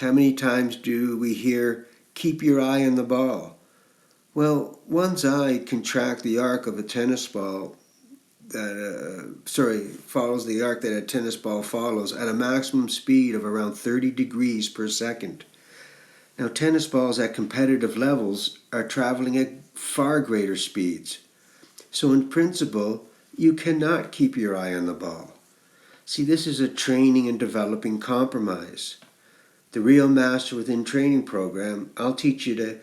How many times do we hear, keep your eye on the ball? Well, one's eye can track the arc of a tennis ball follows the arc that a tennis ball follows at a maximum speed of around 30 degrees per second. Now, tennis balls at competitive levels are traveling at far greater speeds. So in principle, you cannot keep your eye on the ball. See, this is a training and developing compromise. The Real Master Within training program, I'll teach you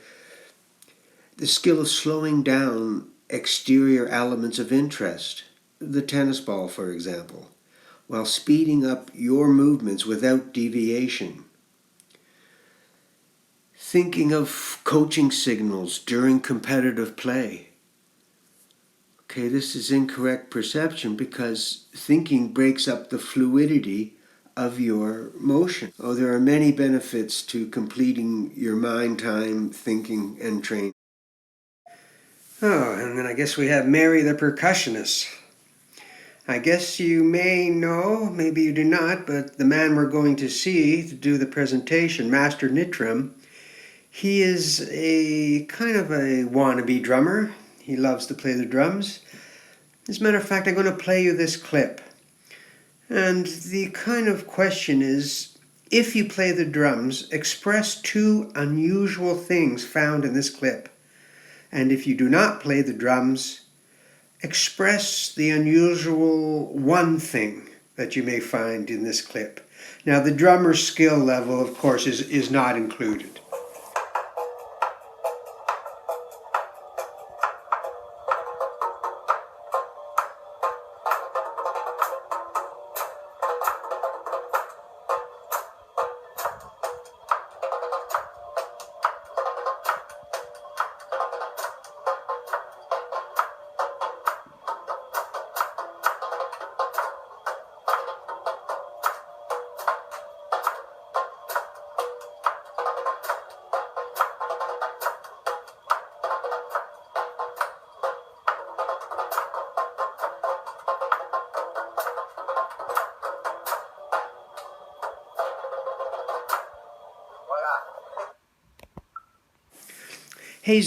the skill of slowing down exterior elements of interest, the tennis ball, for example, while speeding up your movements without deviation. Thinking of coaching signals during competitive play. Okay, this is incorrect perception because thinking breaks up the fluidity of your motion. Oh, there are many benefits to completing your mind time, thinking, and training. Oh, and then I guess we have Mary the percussionist. I guess you may know, maybe you do not, but the man we're going to see to do the presentation, Master Nitram, he is a kind of a wannabe drummer. He loves to play the drums. As a matter of fact, I'm going to play you this clip. And the kind of question is, if you play the drums, express two unusual things found in this clip. And if you do not play the drums, express the unusual one thing that you may find in this clip. Now, the drummer's skill level, of course, is not included.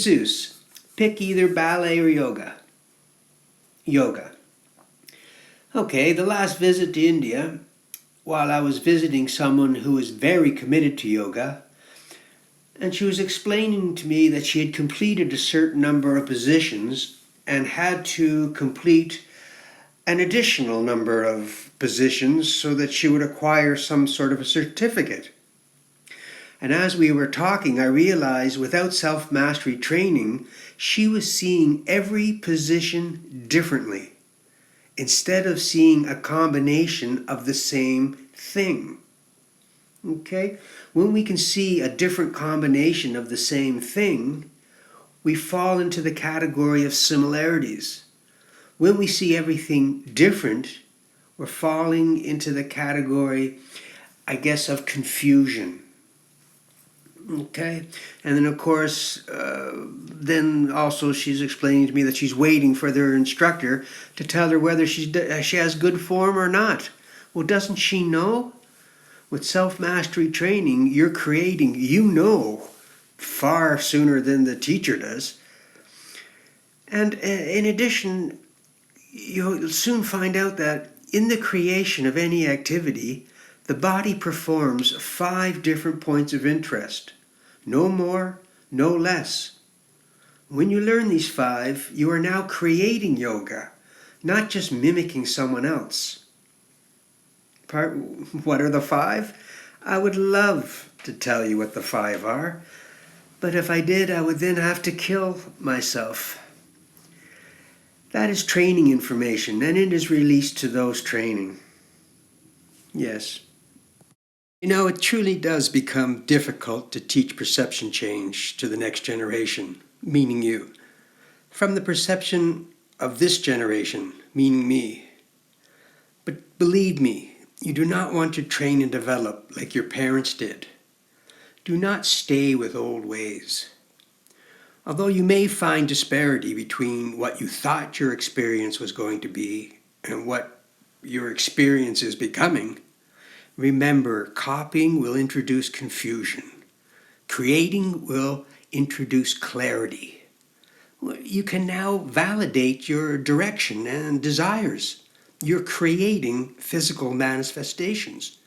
Jesus, pick either ballet or yoga. Yoga. Okay, the last visit to India, while I was visiting someone who was very committed to yoga, and she was explaining to me that she had completed a certain number of positions and had to complete an additional number of positions so that she would acquire some sort of a certificate. And as we were talking, I realized without self-mastery training, she was seeing every position differently, instead of seeing a combination of the same thing. Okay? When we can see a different combination of the same thing, we fall into the category of similarities. When we see everything different, we're falling into the category, I guess, of confusion. Okay. And then, of course, then also she's explaining to me that she's waiting for their instructor to tell her whether she has good form or not. Well, doesn't she know? With self-mastery training, you're creating, far sooner than the teacher does. And in addition, you'll soon find out that in the creation of any activity, the body performs 5 different points of interest. No more, no less. When you learn these 5, you are now creating yoga, not just mimicking someone else. What are the 5? I would love to tell you what the 5 are, but if I did, I would then have to kill myself. That is training information, and it is released to those training. Yes. It truly does become difficult to teach perception change to the next generation, meaning you, from the perception of this generation, meaning me. But believe me, you do not want to train and develop like your parents did. Do not stay with old ways. Although you may find disparity between what you thought your experience was going to be and what your experience is becoming, remember, copying will introduce confusion. Creating will introduce clarity. You can now validate your direction and desires. You're creating physical manifestations.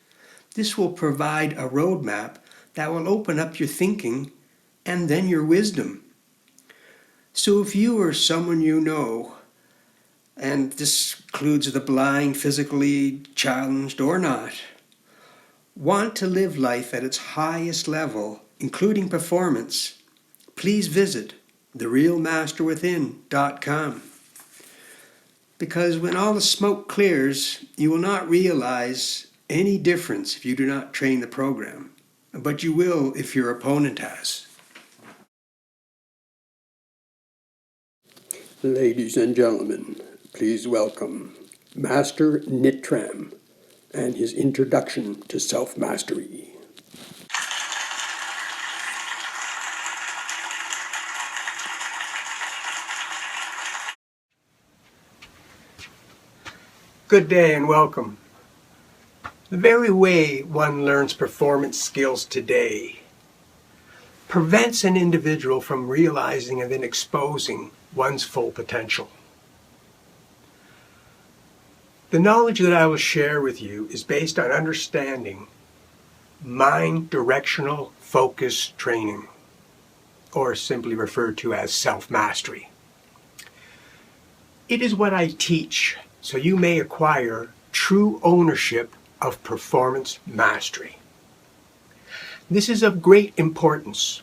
This will provide a roadmap that will open up your thinking and then your wisdom. So if you or someone you know, and this includes the blind, physically challenged or not, want to live life at its highest level, including performance, please visit therealmasterwithin.com. Because when all the smoke clears, you will not realize any difference if you do not train the program, but you will if your opponent has. Ladies and gentlemen, please welcome Master Nitram and his introduction to self-mastery. Good day and welcome. The very way one learns performance skills today prevents an individual from realizing and then exposing one's full potential. The knowledge that I will share with you is based on understanding mind directional focus training, or simply referred to as self-mastery. It is what I teach so you may acquire true ownership of performance mastery. This is of great importance,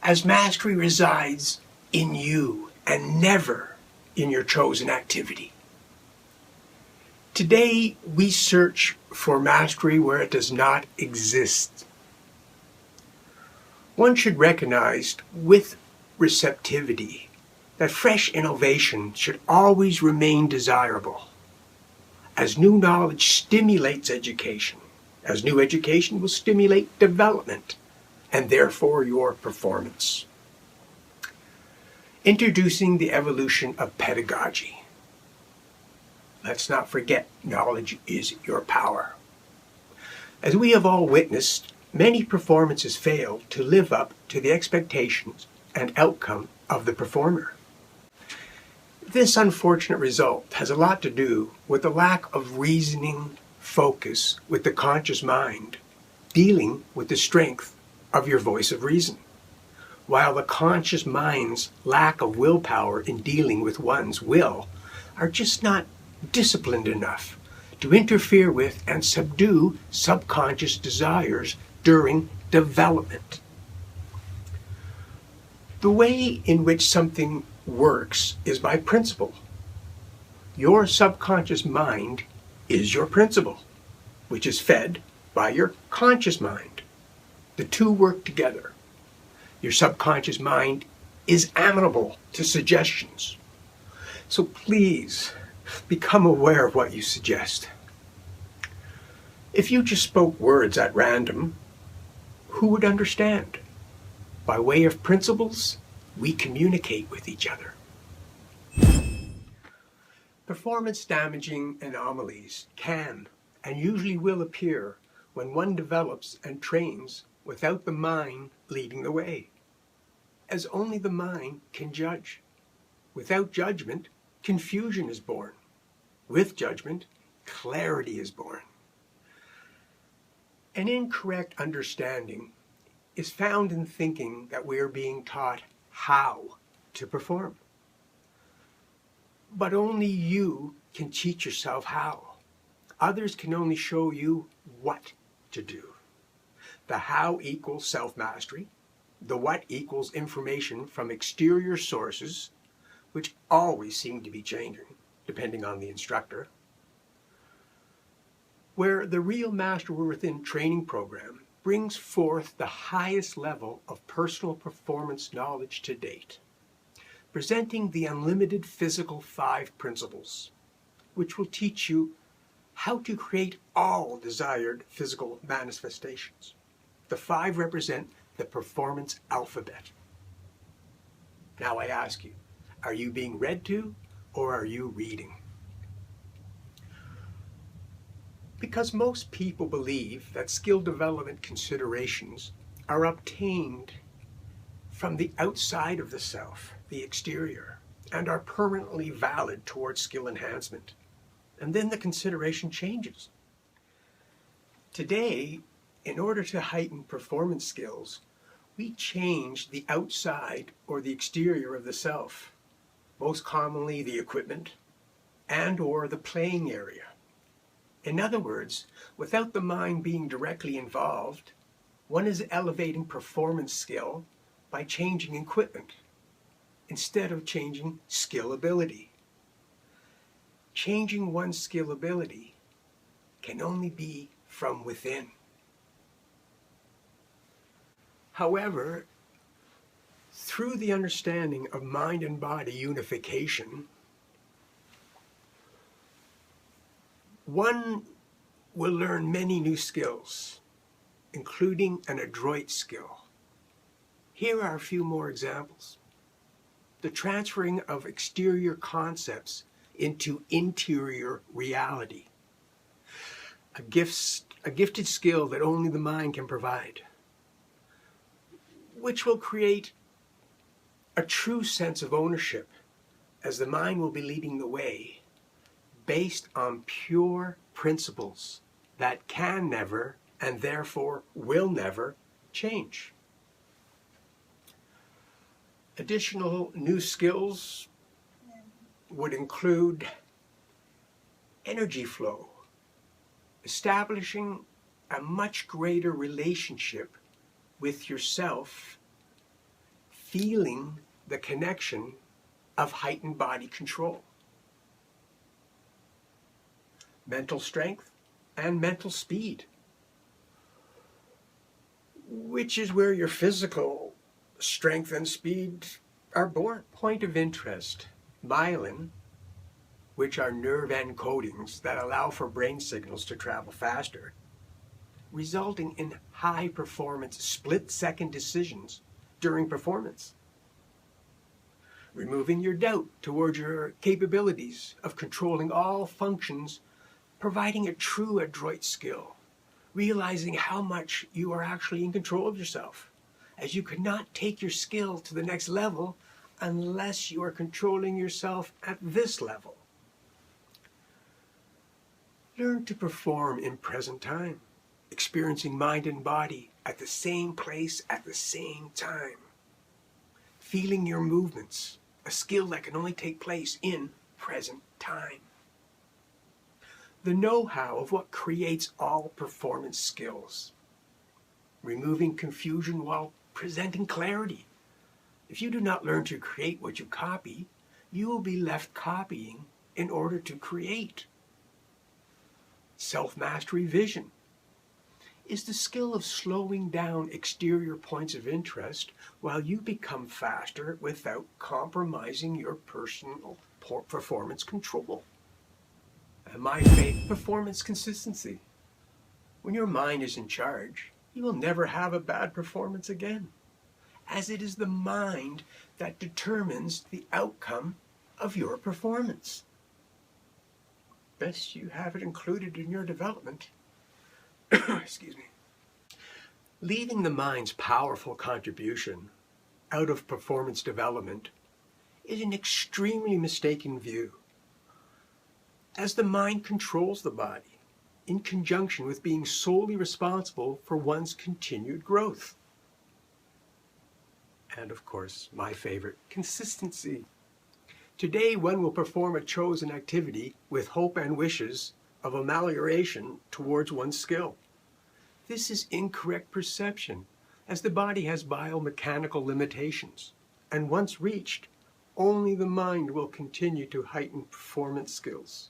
as mastery resides in you and never in your chosen activity. Today, we search for mastery where it does not exist. One should recognize with receptivity that fresh innovation should always remain desirable, as new knowledge stimulates education, as new education will stimulate development, and therefore your performance. Introducing the evolution of pedagogy. Let's not forget, knowledge is your power. As we have all witnessed, many performances fail to live up to the expectations and outcome of the performer. This unfortunate result has a lot to do with the lack of reasoning focus with the conscious mind, dealing with the strength of your voice of reason, while the conscious mind's lack of willpower in dealing with one's will are just not disciplined enough to interfere with and subdue subconscious desires during development. The way in which something works is by principle. Your subconscious mind is your principle, which is fed by your conscious mind. The two work together. Your subconscious mind is amenable to suggestions. So please, become aware of what you suggest. If you just spoke words at random, who would understand? By way of principles, we communicate with each other. Performance-damaging anomalies can and usually will appear when one develops and trains without the mind leading the way, as only the mind can judge. Without judgment, confusion is born. With judgment, clarity is born. An incorrect understanding is found in thinking that we are being taught how to perform. But only you can teach yourself how. Others can only show you what to do. The how equals self-mastery. The what equals information from exterior sources, which always seem to be changing, depending on the instructor. Where the Real Master Within training program brings forth the highest level of personal performance knowledge to date, presenting the unlimited physical 5 principles, which will teach you how to create all desired physical manifestations. The 5 represent the performance alphabet. Now I ask you, are you being read to or are you reading? Because most people believe that skill development considerations are obtained from the outside of the self, the exterior, and are permanently valid towards skill enhancement. And then the consideration changes. Today, in order to heighten performance skills, we change the outside or the exterior of the self, most commonly the equipment and or the playing area. In other words, without the mind being directly involved, one is elevating performance skill by changing equipment instead of changing skill ability. Changing one's skill ability can only be from within. However, through the understanding of mind and body unification, one will learn many new skills, including an adroit skill. Here are a few more examples. The transferring of exterior concepts into interior reality. A gifted skill that only the mind can provide, which will create a true sense of ownership, as the mind will be leading the way based on pure principles that can never and therefore will never change. Additional new skills would include energy flow, establishing a much greater relationship with yourself, feeling the connection of heightened body control. Mental strength and mental speed, which is where your physical strength and speed are born. Point of interest, myelin, which are nerve encodings that allow for brain signals to travel faster, resulting in high-performance split-second decisions during performance. Removing your doubt towards your capabilities of controlling all functions, providing a true adroit skill, realizing how much you are actually in control of yourself, as you cannot take your skill to the next level unless you are controlling yourself at this level. Learn to perform in present time, experiencing mind and body at the same place at the same time. Feeling your movements, a skill that can only take place in present time. The know-how of what creates all performance skills. Removing confusion while presenting clarity. If you do not learn to create what you copy, you will be left copying in order to create. Self-mastery vision is the skill of slowing down exterior points of interest while you become faster without compromising your personal performance control. And my favorite, performance consistency. When your mind is in charge, you will never have a bad performance again, as it is the mind that determines the outcome of your performance. Best you have it included in your development. Excuse me. Leaving the mind's powerful contribution out of performance development is an extremely mistaken view, as the mind controls the body in conjunction with being solely responsible for one's continued growth. And of course, my favorite, consistency. Today, one will perform a chosen activity with hope and wishes of amelioration towards one's skill. This is incorrect perception, as the body has biomechanical limitations, and once reached, only the mind will continue to heighten performance skills.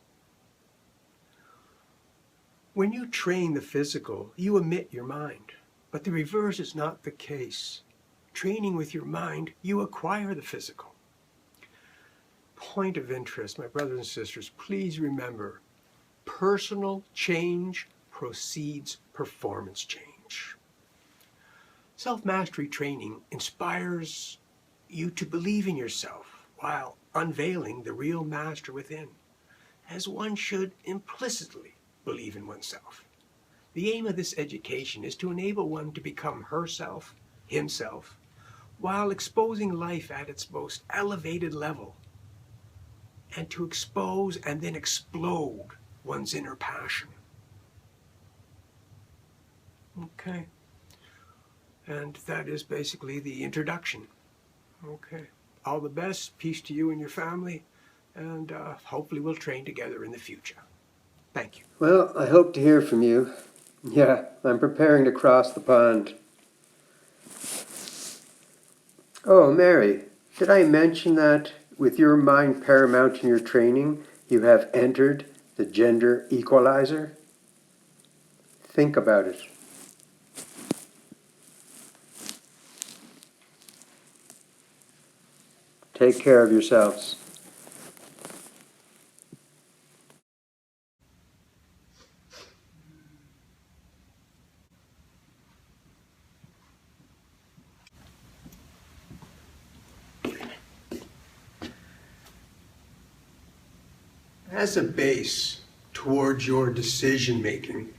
When you train the physical, you omit your mind, but the reverse is not the case. Training with your mind, you acquire the physical. Point of interest, my brothers and sisters, please remember, personal change precedes performance change. Self-mastery training inspires you to believe in yourself while unveiling the real master within, as one should implicitly believe in oneself. The aim of this education is to enable one to become herself, himself, while exposing life at its most elevated level, and to expose and then explode one's inner passion. Okay. And that is basically the introduction. Okay. All the best. Peace to you and your family. And hopefully we'll train together in the future. Thank you. Well, I hope to hear from you. Yeah, I'm preparing to cross the pond. Oh, Mary, did I mention that with your mind paramount in your training, you have entered the gender equalizer? Think about it. Take care of yourselves. As a base towards your decision making,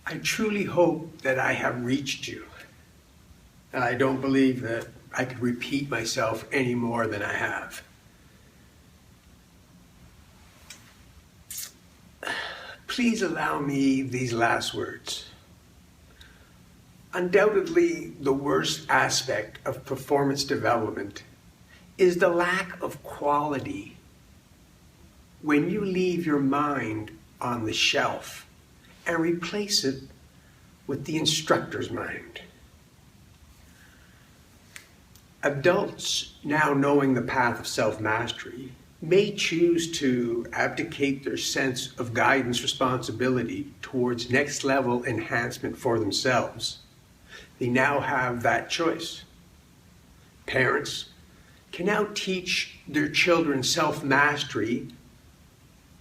I truly hope that I have reached you. I don't believe that I could repeat myself any more than I have. Please allow me these last words. Undoubtedly, the worst aspect of performance development is the lack of quality when you leave your mind on the shelf and replace it with the instructor's mind. Adults, now knowing the path of self-mastery, may choose to abdicate their sense of guidance responsibility towards next-level enhancement for themselves. They now have that choice. Parents can now teach their children self-mastery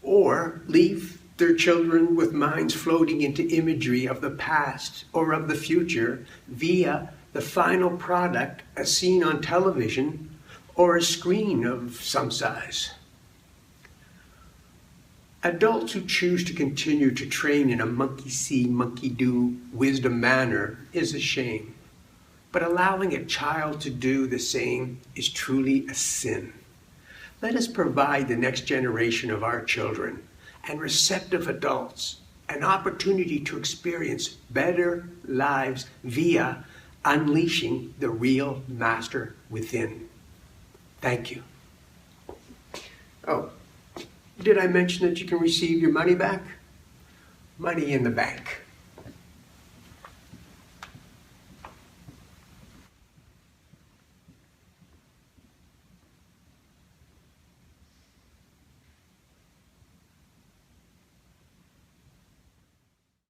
or leave their children with minds floating into imagery of the past or of the future via the final product as seen on television or a screen of some size. Adults who choose to continue to train in a monkey-see, monkey-do wisdom manner is a shame, but allowing a child to do the same is truly a sin. Let us provide the next generation of our children and receptive adults an opportunity to experience better lives via unleashing the real master within. Thank you. Oh, did I mention that you can receive your money back? Money in the bank.